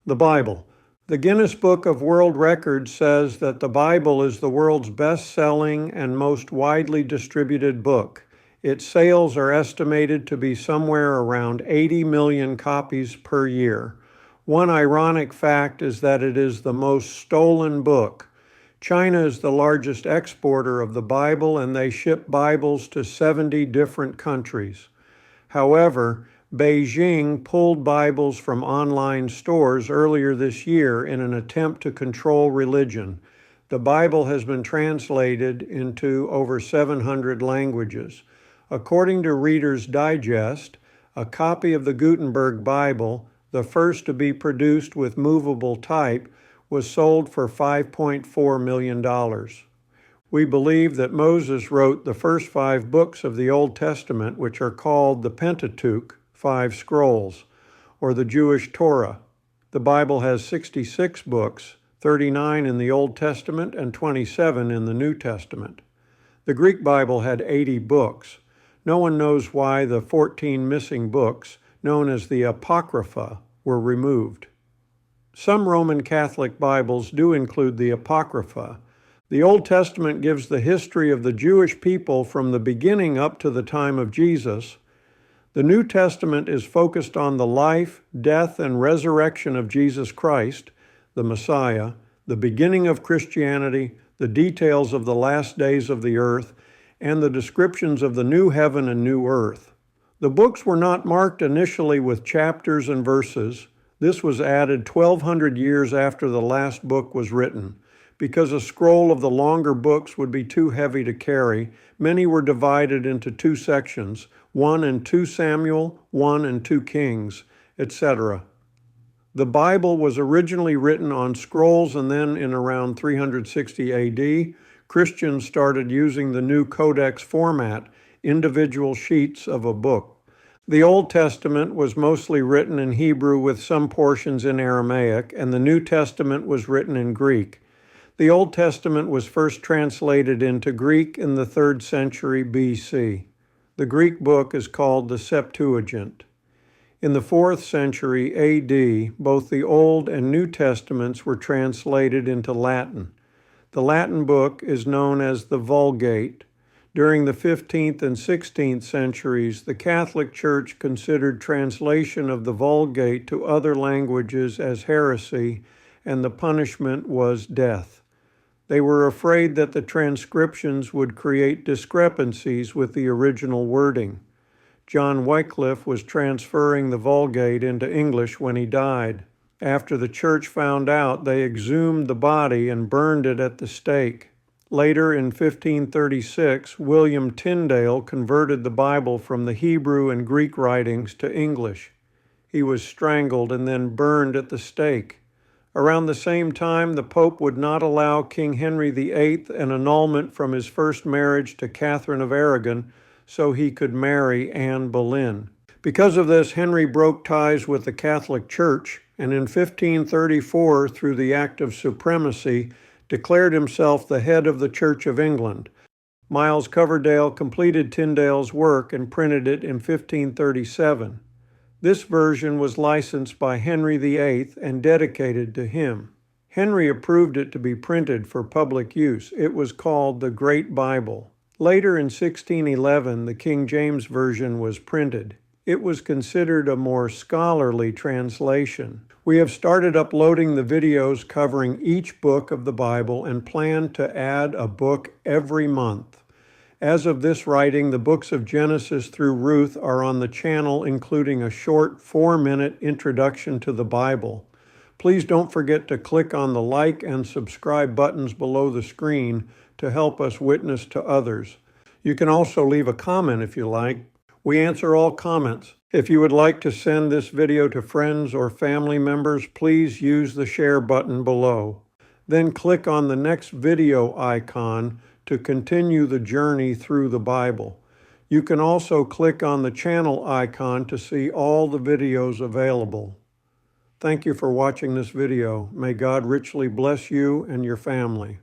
The Bible. The Guinness Book of World Records says that the Bible is the world's best-selling and most widely distributed book. Its sales are estimated to be somewhere around 80 million copies per year. One ironic fact is that it is the most stolen book. China is the largest exporter of the Bible, and they ship Bibles to 70 different countries. However, Beijing pulled Bibles from online stores earlier this year in an attempt to control religion. The Bible has been translated into over 700 languages. According to Reader's Digest, a copy of the Gutenberg Bible, the first to be produced with movable type, was sold for $5.4 million. We believe that Moses wrote the first 5 books of the Old Testament, which are called the Pentateuch, 5 scrolls, or the Jewish Torah. The Bible has 66 books, 39 in the Old Testament and 27 in the New Testament. The Greek Bible had 80 books. No one knows why the 14 missing books, known as the Apocrypha, were removed. Some Roman Catholic Bibles do include the Apocrypha. The Old Testament gives the history of the Jewish people from the beginning up to the time of Jesus. The New Testament is focused on the life, death, and resurrection of Jesus Christ, the Messiah, the beginning of Christianity, the details of the last days of the earth, and the descriptions of the new heaven and new earth. The books were not marked initially with chapters and verses. This was added 1,200 years after the last book was written. Because a scroll of the longer books would be too heavy to carry, many were divided into 2 sections, 1 and 2 Samuel, 1 and 2 Kings, etc. The Bible was originally written on scrolls, and then in around 360 AD, Christians started using the new Codex format, individual sheets of a book. The Old Testament was mostly written in Hebrew with some portions in Aramaic, and the New Testament was written in Greek. The Old Testament was first translated into Greek in the 3rd century BC. The Greek book is called the Septuagint. In the 4th century AD, both the Old and New Testaments were translated into Latin. The Latin book is known as the Vulgate. During the 15th and 16th centuries, the Catholic Church considered translation of the Vulgate to other languages as heresy, and the punishment was death. They were afraid that the transcriptions would create discrepancies with the original wording. John Wycliffe was transferring the Vulgate into English when he died. After the church found out, they exhumed the body and burned it at the stake. Later, in 1536, William Tyndale converted the Bible from the Hebrew and Greek writings to English. He was strangled and then burned at the stake. Around the same time, the Pope would not allow King Henry VIII an annulment from his first marriage to Catherine of Aragon so he could marry Anne Boleyn. Because of this, Henry broke ties with the Catholic Church, and in 1534, through the Act of Supremacy, declared himself the head of the Church of England. Miles Coverdale completed Tyndale's work and printed it in 1537. This version was licensed by Henry VIII and dedicated to him. Henry approved it to be printed for public use. It was called the Great Bible. Later in 1611, the King James Version was printed. It was considered a more scholarly translation. We have started uploading the videos covering each book of the Bible and plan to add a book every month. As of this writing, the books of Genesis through Ruth are on the channel, including a short 4-minute introduction to the Bible. Please don't forget to click on the like and subscribe buttons below the screen to help us witness to others. You can also leave a comment if you like. We answer all comments. If you would like to send this video to friends or family members, please use the share button below. Then click on the next video icon to continue the journey through the Bible. You can also click on the channel icon to see all the videos available. Thank you for watching this video. May God richly bless you and your family.